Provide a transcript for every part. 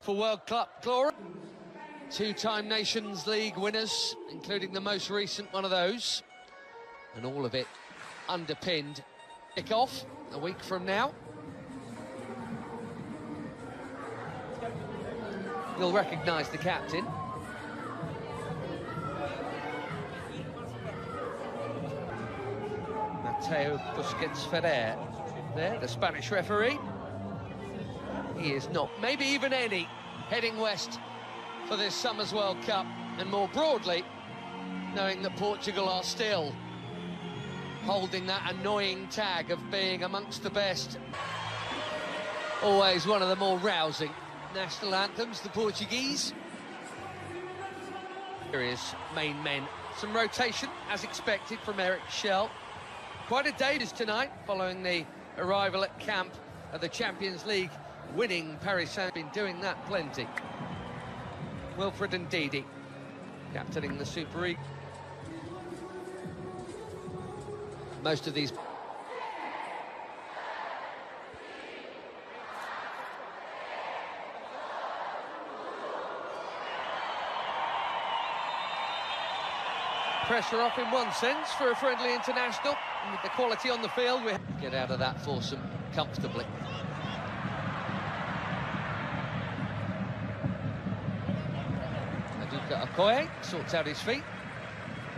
for World Cup glory. Two-time Nations League winners, including the most recent one of those. And all of it underpinned. Kick-off a week from now. You'll recognise the captain. Mateo Busquets Ferrer, there, the Spanish referee. He is not, maybe even any, heading west for this summer's World Cup, and more broadly, knowing that Portugal are still holding that annoying tag of being amongst the best. Always one of the more rousing national anthems, the Portuguese. Here is main men. Some rotation, as expected, from Eric Schell. Quite a day tonight, following the arrival at camp of the Champions League winning Paris Saint-Germain. Been doing that plenty. Wilfred and Ndidi captaining the Super League. Most of these pressure off in one sense for a friendly international, and with the quality on the field we get out of that foursome comfortably. Aduka Okoye sorts out his feet,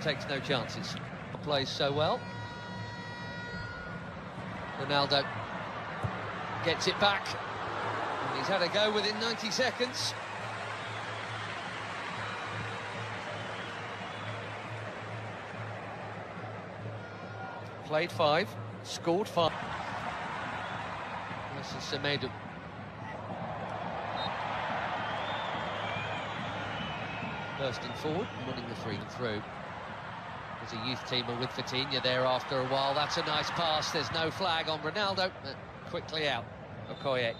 takes no chances, plays so well. Ronaldo gets it back, and he's had a go within 90 seconds. Played 5, scored 5. This is Semedo. Bursting forward and winning the free through. There's a youth teamer with Vitinha there after a while. That's a nice pass. There's no flag on Ronaldo. Quickly out. Okoye.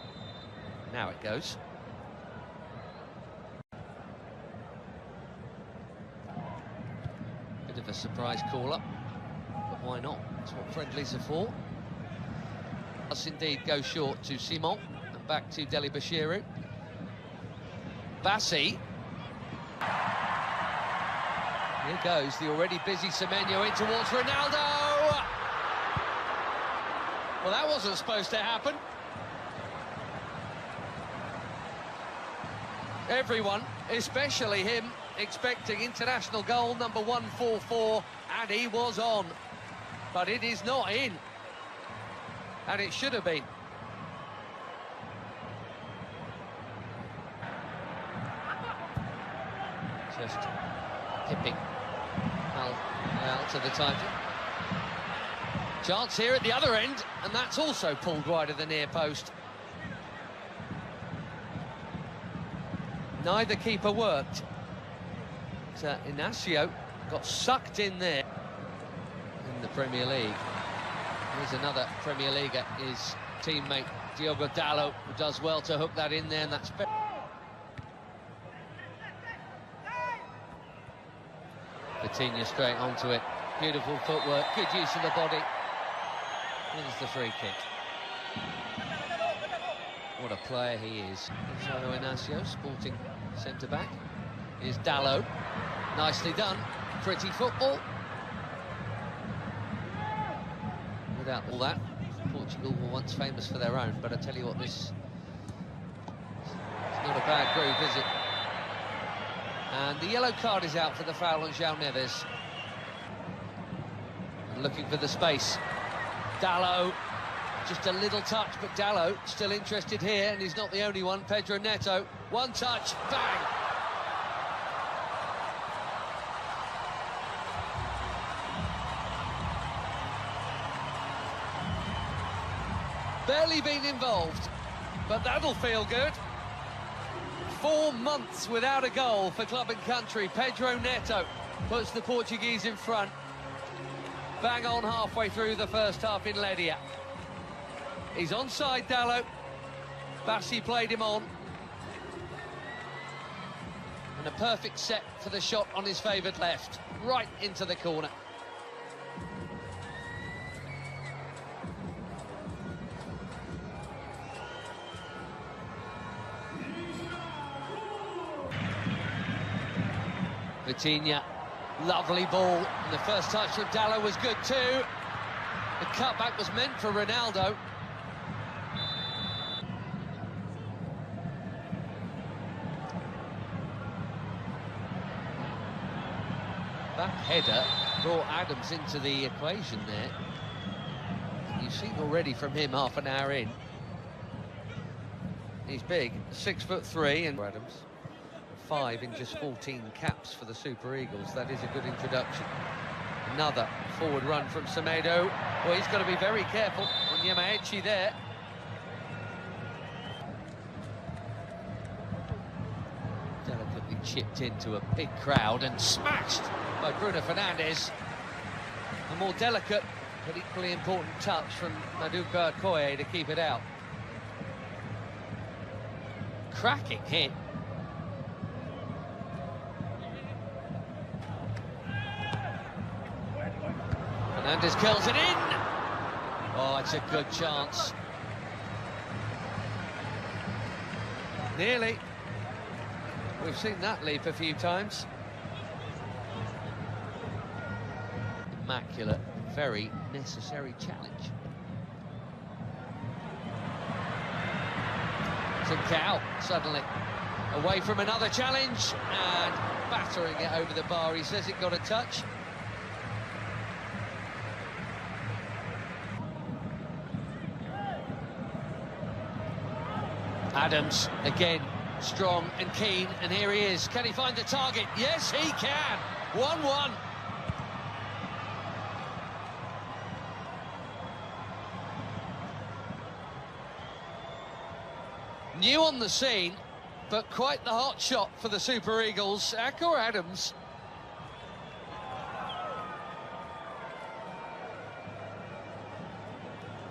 Now it goes. Bit of a surprise call-up. But why not? That's what friendlies are for. Does indeed go short to Simon and back to Deli Bashiru. Bassi. Here goes the already busy Semenyo in towards Ronaldo. Well, that wasn't supposed to happen. Everyone, especially him, expecting international goal number 144, and he was on. But it is not in, and it should have been. Just hipping Al to the title. Chance here at the other end, and that's also pulled wide of the near post. Neither keeper worked. So Inacio got sucked in there. In the Premier League. Here's another Premier Leaguer, his teammate Diogo Dalot, who does well to hook that in there, and that's Vitinha straight onto it. Beautiful footwork, good use of the body. Here's the free kick. What a player he is. Gonzalo Inacio, sporting centre-back. Here's Dalot. Nicely done. Pretty football. Without all that, Portugal were once famous for their own, but I tell you what, this is not a bad groove, is it? And the yellow card is out for the foul on João Neves. And looking for the space. Dalot, just a little touch, but Dalot still interested here, and he's not the only one. Pedro Neto, one touch, bang! Barely been involved, but that'll feel good. 4 months without a goal for club and country. Pedro Neto puts the Portuguese in front. Bang on halfway through the first half in Ledia. He's onside, Dalot. Bassi played him on. And a perfect set for the shot on his favoured left. Right into the corner. Vitinha, lovely ball, and the first touch from Dallo was good too. The cutback was meant for Ronaldo. That header brought Adams into the equation there. You've seen already from him half an hour in. He's big, 6'3", and Adams. 5 in just 14 caps for the Super Eagles. That is a good introduction. Another forward run from Semedo. Well, he's got to be very careful on Yamaechi there. Delicately chipped into a big crowd and smashed by Bruno Fernandes. A more delicate but equally important touch from Maduka Okoye to keep it out. Cracking hit. Fernandes curls it in. Oh, it's a good chance. Nearly. We've seen that leap a few times. Immaculate, very necessary challenge. Trincao suddenly away from another challenge and battering it over the bar. He says it got a touch. Adams again, strong and keen, and here he is. Can he find the target? Yes, he can. 1-1. New on the scene, but quite the hot shot for the Super Eagles. Akor Adams.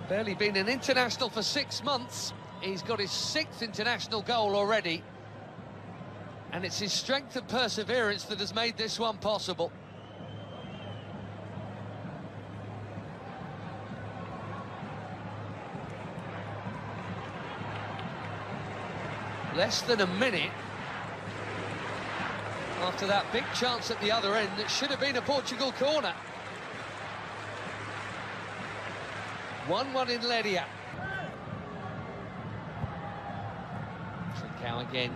Barely been an international for 6 months. He's got his 6th international goal already. And it's his strength and perseverance that has made this one possible. Less than a minute after that big chance at the other end that should have been a Portugal corner. 1-1 in Ledia. Trincao again.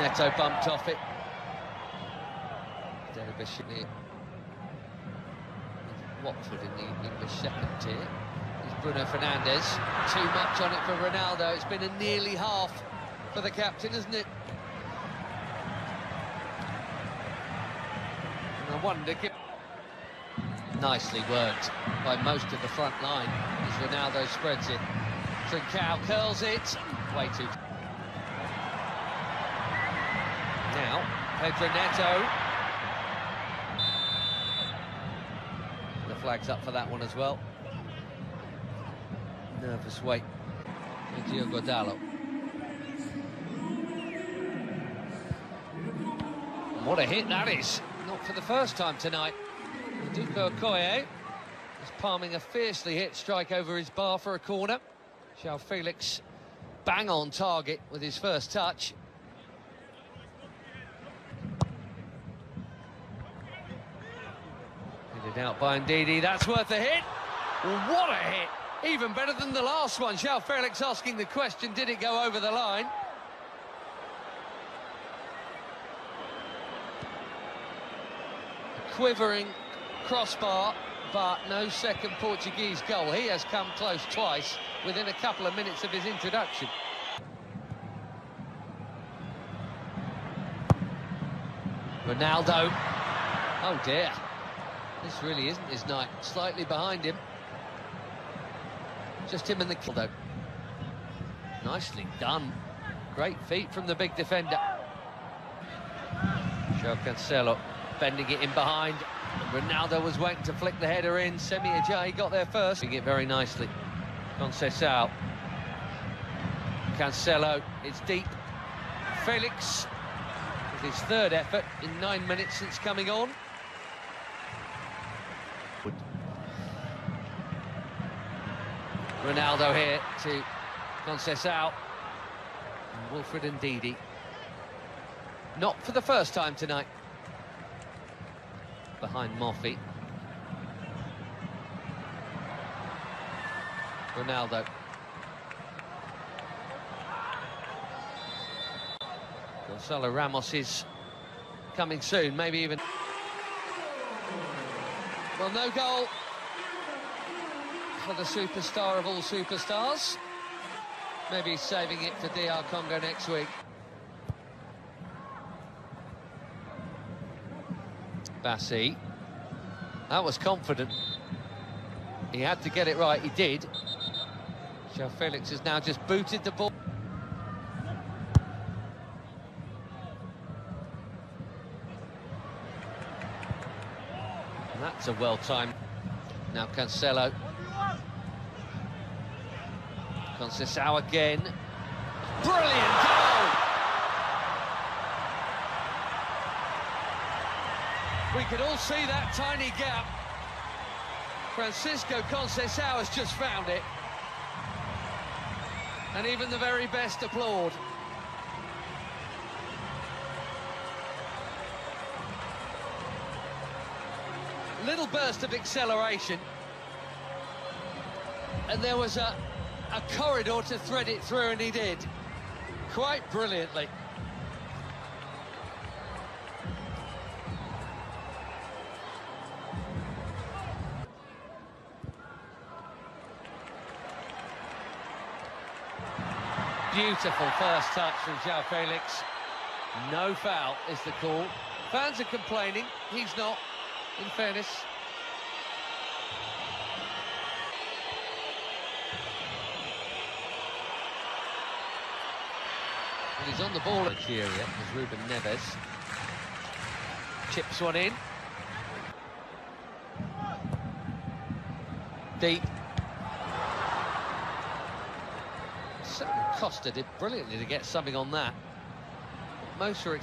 Neto bumped off it. Watford in the English second tier. It's Bruno Fernandes. Too much on it for Ronaldo. It's been a nearly half for the captain, isn't it? And I wonder... Nicely worked by most of the front line as Ronaldo spreads it. Trincao curls it. Way too... Now, Pedro Neto. The flag's up for that one as well. Nervous wait for Diogo Dallo. What a hit that is. Not for the first time tonight. Maduka Okoye is palming a fiercely hit strike over his bar for a corner. João Felix bang on target with his first touch. Headed out by Ndidi, that's worth a hit. What a hit! Even better than the last one. João Felix asking the question, did it go over the line? Quivering crossbar, but no second Portuguese goal. He has come close twice within a couple of minutes of his introduction. Ronaldo. Oh dear. This really isn't his night. Slightly behind him. Just him and the kill though. Nicely done. Great feet from the big defender. João Cancelo bending it in behind. Ronaldo was waiting to flick the header in. Semi Ajayi got there first. Doing it very nicely. Conceição. Cancelo, it's deep. Felix with his third effort in 9 minutes since coming on. Ronaldo here to Conceição. And Wilfred Ndidi. Not for the first time tonight. Behind Moffey. Ronaldo. Gonzalo Ramos is coming soon, maybe even... Well, no goal for the superstar of all superstars. Maybe he's saving it for DR Congo next week. Bassi. That was confident. He had to get it right, he did. João Felix has now just booted the ball. And that's a well-timed. Now Cancelo. Conceição again. Brilliant goal! We could all see that tiny gap. Francisco Conceição has just found it. And even the very best applaud. Little burst of acceleration. And there was a corridor to thread it through, and he did. Quite brilliantly. Beautiful first touch from João Felix. No foul is the call. Fans are complaining, he's not, in fairness. And he's on the ball at Nigeria, as Ruben Neves. Chips one in. Deep. Costa did brilliantly to get something on that. Most are